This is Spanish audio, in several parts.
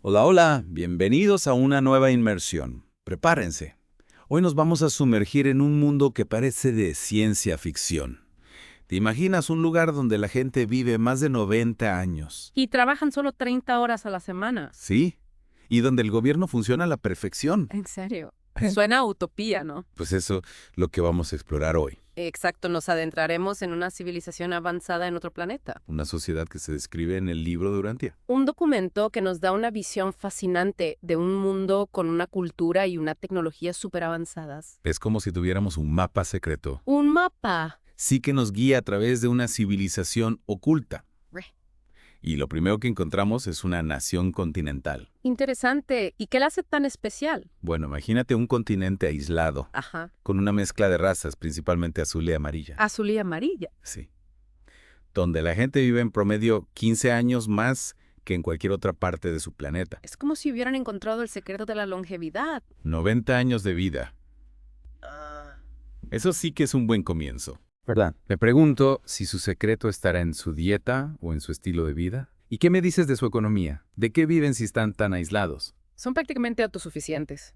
Hola, hola, bienvenidos a una nueva inmersión. Prepárense. Hoy nos vamos a sumergir en un mundo que parece de ciencia ficción. ¿Te imaginas un lugar donde la gente vive más de 90 años? Y trabajan solo 30 horas a la semana. ¿Sí? Y donde el gobierno funciona a la perfección. ¿En serio? Suena a utopía, ¿no? Pues eso lo que vamos a explorar hoy. Exacto, nos adentraremos en una civilización avanzada en otro planeta. Una sociedad que se describe en el libro de Urantia. Un documento que nos da una visión fascinante de un mundo con una cultura y una tecnología súper avanzadas. Es como si tuviéramos un mapa secreto. Un mapa. Sí que nos guía a través de una civilización oculta. Re. Y lo primero que encontramos es una nación continental. Interesante. ¿Y qué la hace tan especial? Bueno, imagínate un continente aislado, Ajá. con una mezcla de razas, principalmente azul y amarilla. Azul y amarilla. Sí. Donde la gente vive en promedio 15 años más que en cualquier otra parte de su planeta. Es como si hubieran encontrado el secreto de la longevidad. 90 años de vida. Eso sí que es un buen comienzo. ¿Verdad? Me pregunto si su secreto estará en su dieta o en su estilo de vida. ¿Y qué me dices de su economía? ¿De qué viven si están tan aislados? Son prácticamente autosuficientes.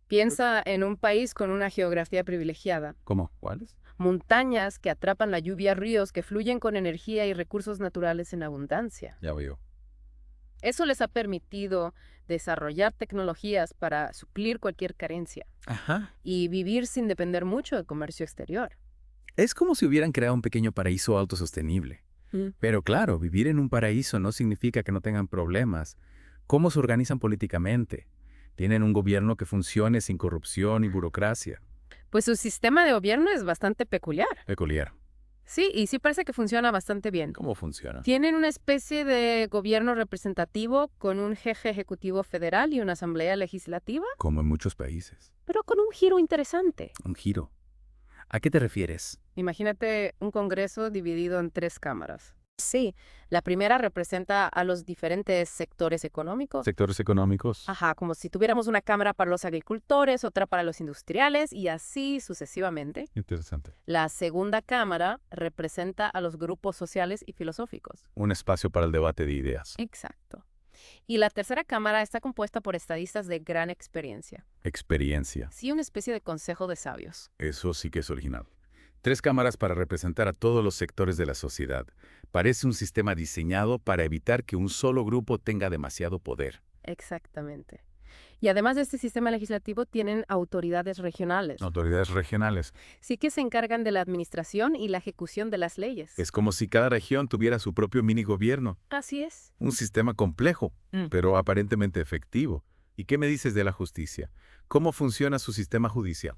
Piensa en un país con una geografía privilegiada. ¿Cómo? ¿Cuáles? Montañas que atrapan la lluvia, ríos que fluyen con energía y recursos naturales en abundancia. Ya veo. Eso les ha permitido desarrollar tecnologías para suplir cualquier carencia Ajá. y vivir sin depender mucho del comercio exterior. Es como si hubieran creado un pequeño paraíso autosostenible. Mm. Pero claro, vivir en un paraíso no significa que no tengan problemas. ¿Cómo se organizan políticamente? Tienen un gobierno que funcione sin corrupción y burocracia. Pues su sistema de gobierno es bastante peculiar. Peculiar. Sí, y sí parece que funciona bastante bien. ¿Cómo funciona? Tienen una especie de gobierno representativo con un jefe ejecutivo federal y una asamblea legislativa, Como en muchos países. pero con un giro interesante. Un giro. ¿A qué te refieres? Imagínate un congreso dividido en 3 cámaras. Sí, la primera representa a los diferentes sectores económicos. ¿Sectores económicos? Ajá, como si tuviéramos una cámara para los agricultores, otra para los industriales y así sucesivamente. Interesante. La segunda cámara representa a los grupos sociales y filosóficos. Un espacio para el debate de ideas. Exacto. Y la tercera cámara está compuesta por estadistas de gran experiencia. Experiencia. Sí, una especie de consejo de sabios. Eso sí que es original. 3 cámaras para representar a todos los sectores de la sociedad. Parece un sistema diseñado para evitar que un solo grupo tenga demasiado poder. Exactamente. Y además de este sistema legislativo, tienen autoridades regionales. Autoridades regionales. Sí que se encargan de la administración y la ejecución de las leyes. Es como si cada región tuviera su propio mini gobierno. Así es. Un sistema complejo, pero aparentemente efectivo. ¿Y qué me dices de la justicia? ¿Cómo funciona su sistema judicial?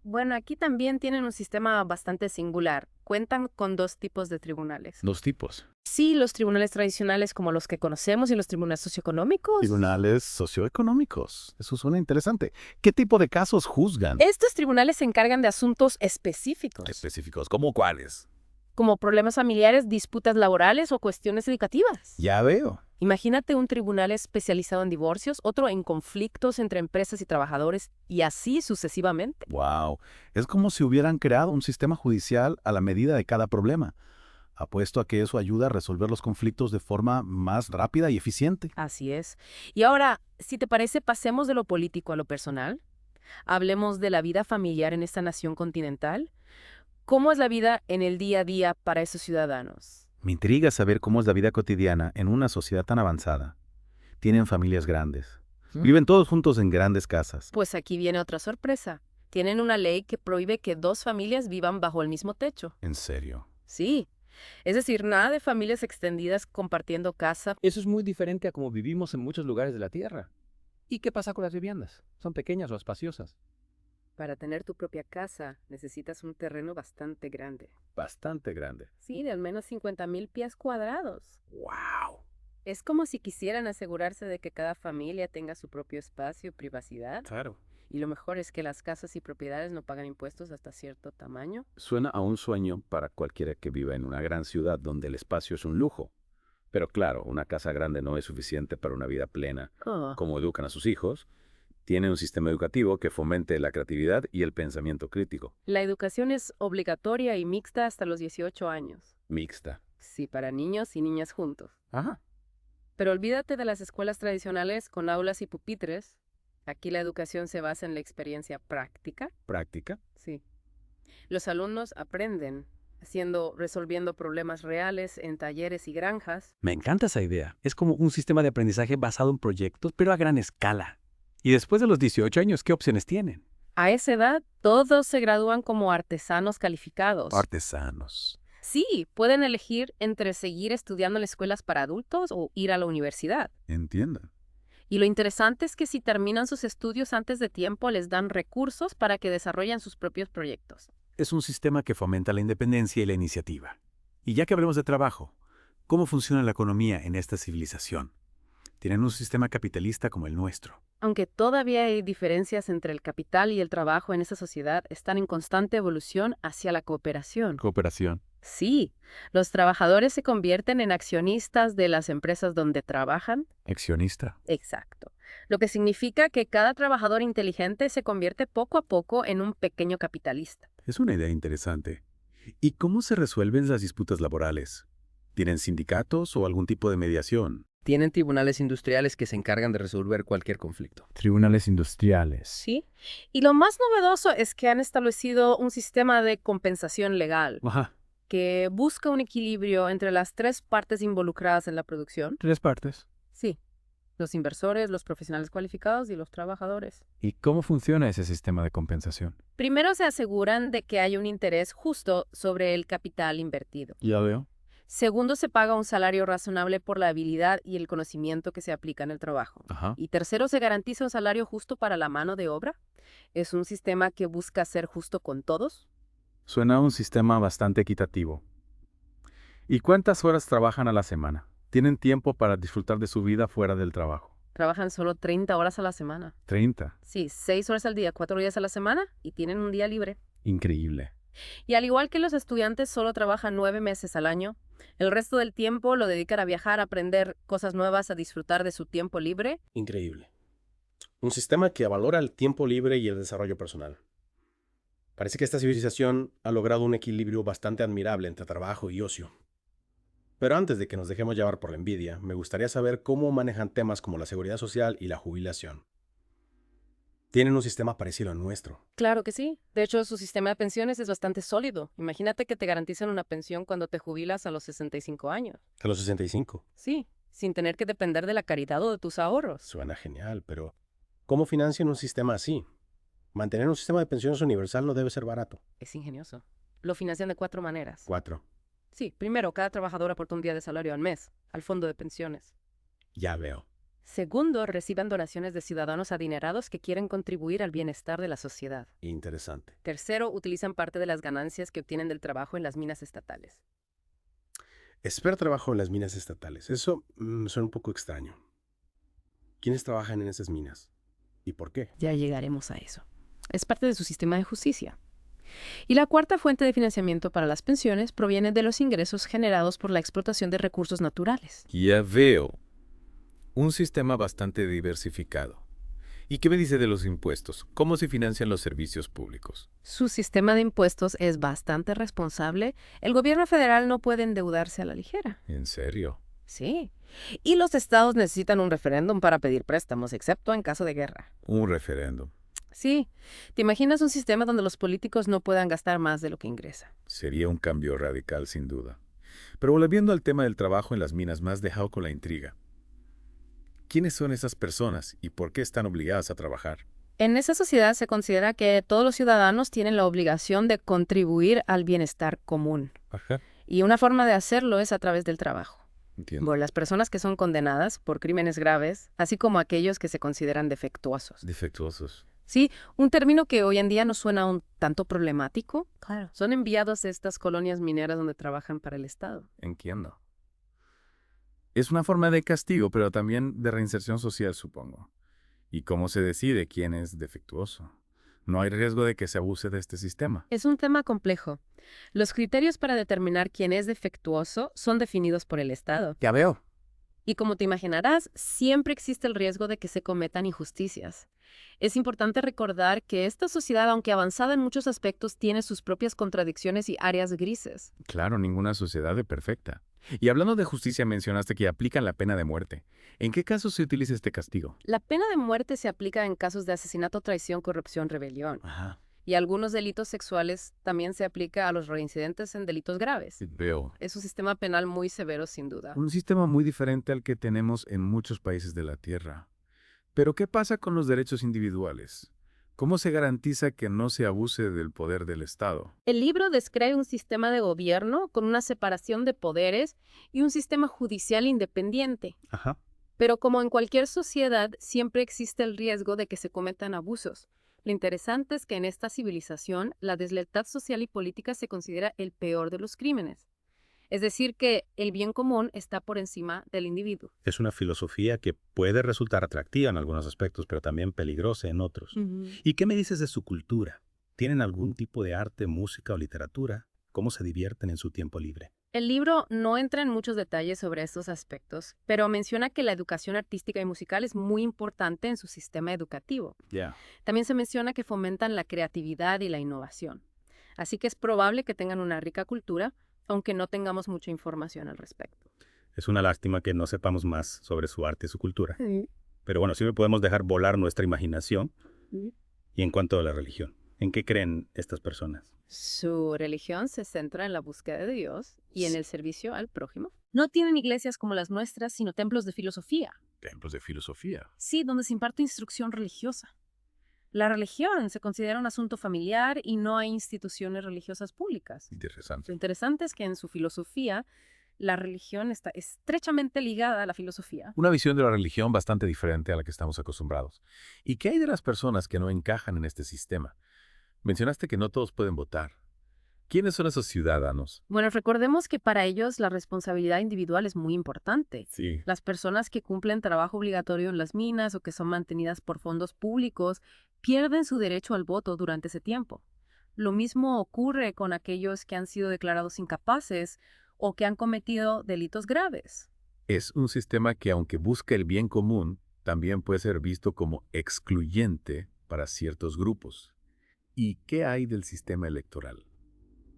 Bueno, aquí también tienen un sistema bastante singular. Cuentan con 2 tipos de tribunales. 2 tipos. Sí, los tribunales tradicionales como los que conocemos y los tribunales socioeconómicos. Tribunales socioeconómicos. Eso suena interesante. ¿Qué tipo de casos juzgan? Estos tribunales se encargan de asuntos específicos, Específicos, ¿cómo cuáles? como problemas familiares, disputas laborales o cuestiones educativas. Ya veo. Imagínate un tribunal especializado en divorcios, otro en conflictos entre empresas y trabajadores, y así sucesivamente. Wow. Es como si hubieran creado un sistema judicial a la medida de cada problema. Apuesto a que eso ayuda a resolver los conflictos de forma más rápida y eficiente. Así es. Y ahora, si te parece, pasemos de lo político a lo personal. Hablemos de la vida familiar en esta nación continental. ¿Cómo es la vida en el día a día para esos ciudadanos? Me intriga saber cómo es la vida cotidiana en una sociedad tan avanzada. Tienen familias grandes. Viven todos juntos en grandes casas. Pues aquí viene otra sorpresa. Tienen una ley que prohíbe que 2 familias vivan bajo el mismo techo. ¿En serio? Sí. Es decir, nada de familias extendidas compartiendo casa. Eso es muy diferente a como vivimos en muchos lugares de la Tierra. ¿Y qué pasa con las viviendas? ¿Son pequeñas o espaciosas? Para tener tu propia casa necesitas un terreno bastante grande. Bastante grande. Sí, de al menos 50,000 pies cuadrados. ¡Wow! Es como si quisieran asegurarse de que cada familia tenga su propio espacio y privacidad. Claro. Y lo mejor es que las casas y propiedades no pagan impuestos hasta cierto tamaño. Suena a un sueño para cualquiera que viva en una gran ciudad donde el espacio es un lujo. Pero claro, una casa grande no es suficiente para una vida plena. Oh. Como educan a sus hijos, tiene un sistema educativo que fomente la creatividad y el pensamiento crítico. La educación es obligatoria y mixta hasta los 18 años. Mixta. Sí, para niños y niñas juntos. Ajá. Pero olvídate de las escuelas tradicionales con aulas y pupitres. Aquí la educación se basa en la experiencia práctica. ¿Práctica? Sí. Los alumnos aprenden resolviendo problemas reales en talleres y granjas. Me encanta esa idea. Es como un sistema de aprendizaje basado en proyectos, pero a gran escala. Y después de los 18 años, ¿qué opciones tienen? A esa edad, todos se gradúan como artesanos calificados. Artesanos. Sí, pueden elegir entre seguir estudiando en escuelas para adultos o ir a la universidad. Entiendo. Y lo interesante es que si terminan sus estudios antes de tiempo, les dan recursos para que desarrollen sus propios proyectos. Es un sistema que fomenta la independencia y la iniciativa. Y ya que hablemos de trabajo, ¿cómo funciona la economía en esta civilización? Tienen un sistema capitalista como el nuestro. Aunque todavía hay diferencias entre el capital y el trabajo en esta sociedad, están en constante evolución hacia la cooperación. Cooperación. Sí, los trabajadores se convierten en accionistas de las empresas donde trabajan. Accionista. Exacto. Lo que significa que cada trabajador inteligente se convierte poco a poco en un pequeño capitalista. Es una idea interesante. ¿Y cómo se resuelven las disputas laborales? ¿Tienen sindicatos o algún tipo de mediación? Tienen tribunales industriales que se encargan de resolver cualquier conflicto. Tribunales industriales. Sí. Y lo más novedoso es que han establecido un sistema de compensación legal Ajá. que busca un equilibrio entre las tres partes involucradas en la producción. 3 partes. Sí. Los inversores, los profesionales cualificados y los trabajadores. ¿Y cómo funciona ese sistema de compensación? Primero se aseguran de que hay un interés justo sobre el capital invertido. Ya veo. Segundo, se paga un salario razonable por la habilidad y el conocimiento que se aplica en el trabajo. Ajá. Y tercero, se garantiza un salario justo para la mano de obra. Es un sistema que busca ser justo con todos. Suena a un sistema bastante equitativo. ¿Y cuántas horas trabajan a la semana? ¿Tienen tiempo para disfrutar de su vida fuera del trabajo? Trabajan solo 30 horas a la semana. 30. Sí, 6 horas al día, 4 días a la semana y tienen un día libre. Increíble. Y al igual que los estudiantes solo trabajan 9 meses al año, el resto del tiempo lo dedican a viajar, a aprender cosas nuevas, a disfrutar de su tiempo libre. Increíble. Un sistema que valora el tiempo libre y el desarrollo personal. Parece que esta civilización ha logrado un equilibrio bastante admirable entre trabajo y ocio. Pero antes de que nos dejemos llevar por la envidia, me gustaría saber cómo manejan temas como la seguridad social y la jubilación. Tienen un sistema parecido al nuestro. Claro que sí. De hecho, su sistema de pensiones es bastante sólido. Imagínate que te garantizan una pensión cuando te jubilas a los 65 años. A los 65. Sí, sin tener que depender de la caridad o de tus ahorros. Suena genial, pero ¿cómo financian un sistema así? Mantener un sistema de pensiones universal no debe ser barato. Es ingenioso. Lo financian de 4 maneras. 4. Sí, primero, cada trabajador aporta un día de salario al mes al fondo de pensiones. Ya veo. Segundo, reciben donaciones de ciudadanos adinerados que quieren contribuir al bienestar de la sociedad. Interesante. Tercero, utilizan parte de las ganancias que obtienen del trabajo en las minas estatales. Espero trabajo en las minas estatales. Eso suena un poco extraño. ¿Quiénes trabajan en esas minas? ¿Y por qué? Ya llegaremos a eso. Es parte de su sistema de justicia. Y la cuarta fuente de financiamiento para las pensiones proviene de los ingresos generados por la explotación de recursos naturales. Ya veo. Un sistema bastante diversificado. ¿Y qué me dice de los impuestos? ¿Cómo se financian los servicios públicos? Su sistema de impuestos es bastante responsable. El gobierno federal no puede endeudarse a la ligera. ¿En serio? Sí. Y los estados necesitan un referéndum para pedir préstamos, excepto en caso de guerra. Un referéndum. Sí. ¿Te imaginas un sistema donde los políticos no puedan gastar más de lo que ingresan? Sería un cambio radical, sin duda. Pero volviendo al tema del trabajo en las minas, me has dejado con la intriga. ¿Quiénes son esas personas y por qué están obligadas a trabajar? En esa sociedad se considera que todos los ciudadanos tienen la obligación de contribuir al bienestar común. Ajá. Y una forma de hacerlo es a través del trabajo. Entiendo. Por las personas que son condenadas por crímenes graves, así como aquellos que se consideran defectuosos. Defectuosos. Sí, un término que hoy en día nos suena un tanto problemático. Claro. Son enviados a estas colonias mineras donde trabajan para el Estado. Entiendo. Es una forma de castigo, pero también de reinserción social, supongo. ¿Y cómo se decide quién es defectuoso? No hay riesgo de que se abuse de este sistema. Es un tema complejo. Los criterios para determinar quién es defectuoso son definidos por el Estado. Ya veo. Y como te imaginarás, siempre existe el riesgo de que se cometan injusticias. Es importante recordar que esta sociedad, aunque avanzada en muchos aspectos, tiene sus propias contradicciones y áreas grises. Claro, ninguna sociedad es perfecta. Y hablando de justicia, mencionaste que aplican la pena de muerte. ¿En qué casos se utiliza este castigo? La pena de muerte se aplica en casos de asesinato, traición, corrupción, rebelión. Ajá. Y algunos delitos sexuales también se aplica a los reincidentes en delitos graves. Veo. Es un sistema penal muy severo, sin duda. Un sistema muy diferente al que tenemos en muchos países de la Tierra. Pero ¿qué pasa con los derechos individuales? ¿Cómo se garantiza que no se abuse del poder del Estado? El libro describe un sistema de gobierno con una separación de poderes y un sistema judicial independiente. Ajá. Pero como en cualquier sociedad, siempre existe el riesgo de que se cometan abusos. Lo interesante es que en esta civilización, la deslealtad social y política se considera el peor de los crímenes. Es decir, que el bien común está por encima del individuo. Es una filosofía que puede resultar atractiva en algunos aspectos, pero también peligrosa en otros. ¿Y qué me dices de su cultura? ¿Tienen algún tipo de arte, música o literatura? ¿Cómo se divierten en su tiempo libre? El libro no entra en muchos detalles sobre estos aspectos, pero menciona que la educación artística y musical es muy importante en su sistema educativo. Ya. También se menciona que fomentan la creatividad y la innovación. Así que es probable que tengan una rica cultura, aunque no tengamos mucha información al respecto. Es una lástima que no sepamos más sobre su arte y su cultura. Pero bueno, siempre podemos dejar volar nuestra imaginación. Y en cuanto a la religión, ¿en qué creen estas personas? Su religión se centra en la búsqueda de Dios y en el servicio al prójimo. No tienen iglesias como las nuestras, sino templos de filosofía. Templos de filosofía. Sí, donde se imparte instrucción religiosa. La religión se considera un asunto familiar y no hay instituciones religiosas públicas. Interesante. Lo interesante es que en su filosofía, la religión está estrechamente ligada a la filosofía. Una visión de la religión bastante diferente a la que estamos acostumbrados. ¿Y qué hay de las personas que no encajan en este sistema? Mencionaste que no todos pueden votar. ¿Quiénes son esos ciudadanos? Bueno, recordemos que para ellos la responsabilidad individual es muy importante. Sí. Las personas que cumplen trabajo obligatorio en las minas o que son mantenidas por fondos públicos pierden su derecho al voto durante ese tiempo. Lo mismo ocurre con aquellos que han sido declarados incapaces o que han cometido delitos graves. Es un sistema que, aunque busca el bien común, también puede ser visto como excluyente para ciertos grupos. ¿Y qué hay del sistema electoral?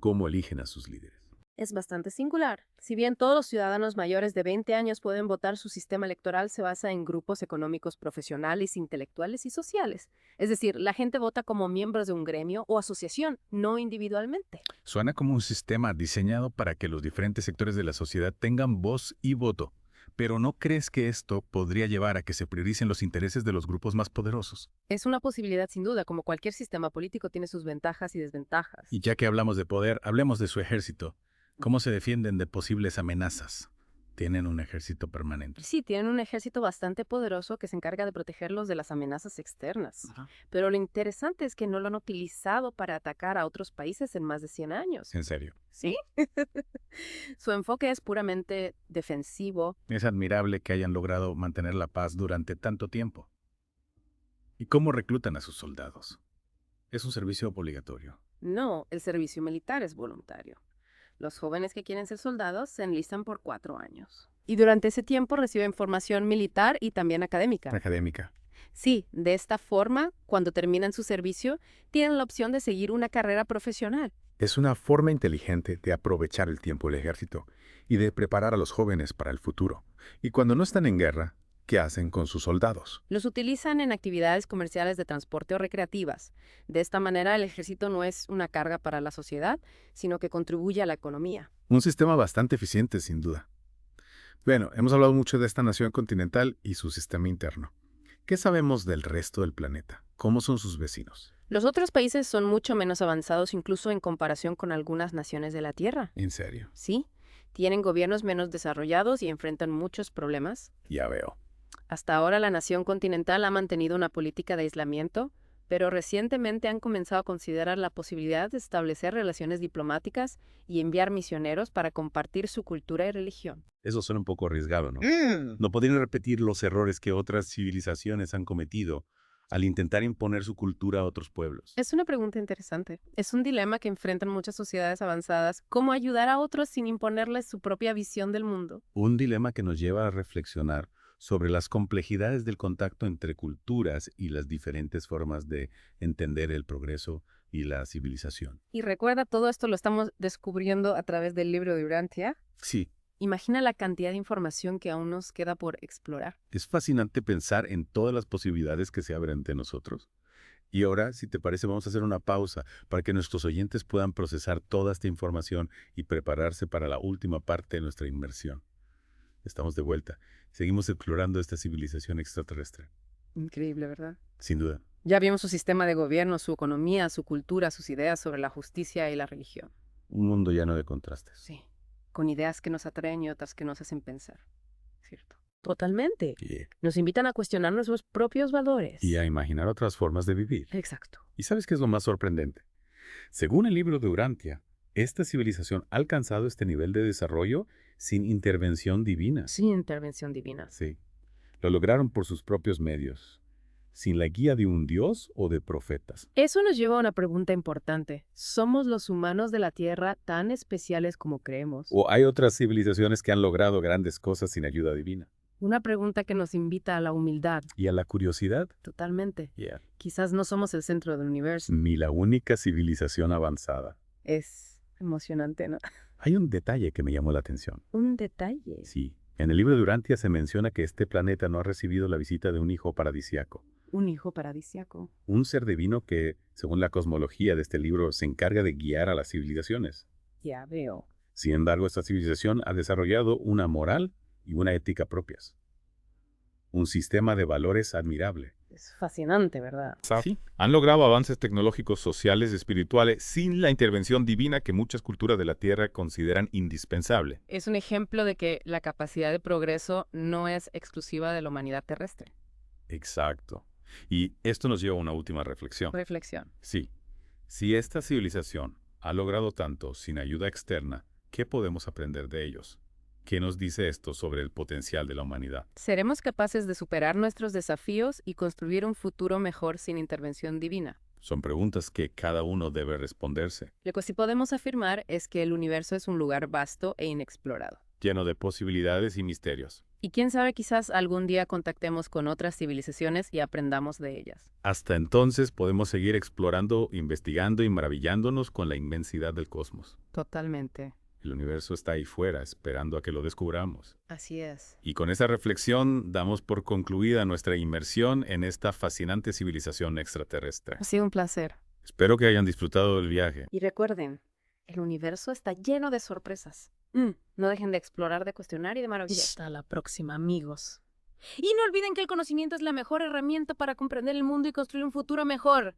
¿Cómo eligen a sus líderes? Es bastante singular. Si bien todos los ciudadanos mayores de 20 años pueden votar, su sistema electoral se basa en grupos económicos profesionales, intelectuales y sociales. Es decir, la gente vota como miembros de un gremio o asociación, no individualmente. Suena como un sistema diseñado para que los diferentes sectores de la sociedad tengan voz y voto. Pero ¿no crees que esto podría llevar a que se prioricen los intereses de los grupos más poderosos? Es una posibilidad sin duda, como cualquier sistema político tiene sus ventajas y desventajas. Y ya que hablamos de poder, hablemos de su ejército. ¿Cómo se defienden de posibles amenazas? ¿Tienen un ejército permanente? Sí, tienen un ejército bastante poderoso que se encarga de protegerlos de las amenazas externas. Ajá. Pero lo interesante es que no lo han utilizado para atacar a otros países en más de 100 años. En serio. ¿Sí? Su enfoque es puramente defensivo. Es admirable que hayan logrado mantener la paz durante tanto tiempo. ¿Y cómo reclutan a sus soldados? ¿Es un servicio obligatorio? No, el servicio militar es voluntario. Los jóvenes que quieren ser soldados se enlistan por 4 años. Y durante ese tiempo reciben formación militar y también académica. Académica. Sí, de esta forma, cuando terminan su servicio, tienen la opción de seguir una carrera profesional. Es una forma inteligente de aprovechar el tiempo del ejército y de preparar a los jóvenes para el futuro. Y cuando no están en guerra, ¿qué hacen con sus soldados? Los utilizan en actividades comerciales de transporte o recreativas. De esta manera, el ejército no es una carga para la sociedad, sino que contribuye a la economía. Un sistema bastante eficiente, sin duda. Bueno, hemos hablado mucho de esta nación continental y su sistema interno. ¿Qué sabemos del resto del planeta? ¿Cómo son sus vecinos? Los otros países son mucho menos avanzados, incluso en comparación con algunas naciones de la Tierra. ¿En serio? Sí, tienen gobiernos menos desarrollados y enfrentan muchos problemas. Ya veo. Hasta ahora la nación continental ha mantenido una política de aislamiento, pero recientemente han comenzado a considerar la posibilidad de establecer relaciones diplomáticas y enviar misioneros para compartir su cultura y religión. Eso suena un poco arriesgado, ¿no? No podrían repetir los errores que otras civilizaciones han cometido al intentar imponer su cultura a otros pueblos. Es una pregunta interesante. Es un dilema que enfrentan muchas sociedades avanzadas. ¿Cómo ayudar a otros sin imponerles su propia visión del mundo? Un dilema que nos lleva a reflexionar sobre las complejidades del contacto entre culturas y las diferentes formas de entender el progreso y la civilización. Y recuerda, todo esto lo estamos descubriendo a través del libro de Urantia. Sí, Imagina la cantidad de información que aún nos queda por explorar. Es fascinante pensar en todas las posibilidades que se abren ante nosotros. Y ahora, si te parece, vamos a hacer una pausa para que nuestros oyentes puedan procesar toda esta información y prepararse para la última parte de nuestra inmersión. Estamos de vuelta. Seguimos explorando esta civilización extraterrestre. Increíble, ¿verdad? Sin duda. Ya vimos su sistema de gobierno, su economía, su cultura, sus ideas sobre la justicia y la religión. Un mundo lleno de contrastes. Sí, con ideas que nos atraen y otras que nos hacen pensar. ¿Cierto? Totalmente. Nos invitan a cuestionar nuestros propios valores. Y a imaginar otras formas de vivir. Exacto. ¿Y sabes qué es lo más sorprendente? Según el libro de Urantia, esta civilización ha alcanzado este nivel de desarrollo sin intervención divina. Sin intervención divina. Sí. Lo lograron por sus propios medios, sin la guía de un dios o de profetas. Eso nos lleva a una pregunta importante. ¿Somos los humanos de la Tierra tan especiales como creemos? ¿O hay otras civilizaciones que han logrado grandes cosas sin ayuda divina? Una pregunta que nos invita a la humildad. ¿Y a la curiosidad? Totalmente. Yeah. Quizás no somos el centro del universo. Ni la única civilización avanzada. Es emocionante, ¿no? Hay un detalle que me llamó la atención. Un detalle. Sí. En el libro de Urantia se menciona que este planeta no ha recibido la visita de un hijo paradisiaco. Un hijo paradisiaco. Un ser divino que, según la cosmología de este libro, se encarga de guiar a las civilizaciones. Ya veo. Sin embargo, esta civilización ha desarrollado una moral y una ética propias. Un sistema de valores admirable. Es fascinante, ¿verdad? Sí. Han logrado avances tecnológicos, sociales y espirituales sin la intervención divina que muchas culturas de la Tierra consideran indispensable. Es un ejemplo de que la capacidad de progreso no es exclusiva de la humanidad terrestre. Exacto. Y esto nos lleva a una última reflexión. Reflexión. Sí. Si esta civilización ha logrado tanto sin ayuda externa, ¿qué podemos aprender de ellos? ¿Qué nos dice esto sobre el potencial de la humanidad? ¿Seremos capaces de superar nuestros desafíos y construir un futuro mejor sin intervención divina? Son preguntas que cada uno debe responderse, Lo que sí podemos afirmar es que el universo es un lugar vasto e inexplorado. lleno de posibilidades y misterios. Y quién sabe, quizás algún día contactemos con otras civilizaciones y aprendamos de ellas. Hasta entonces podemos seguir explorando, investigando y maravillándonos con la inmensidad del cosmos. Totalmente. El universo está ahí fuera, esperando a que lo descubramos. Así es. Y con esa reflexión damos por concluida nuestra inmersión en esta fascinante civilización extraterrestre. Ha sido un placer. Espero que hayan disfrutado del viaje. Y recuerden, el universo está lleno de sorpresas. No dejen de explorar, de cuestionar y de maravillar. Hasta la próxima, amigos. Y no olviden que el conocimiento es la mejor herramienta para comprender el mundo y construir un futuro mejor.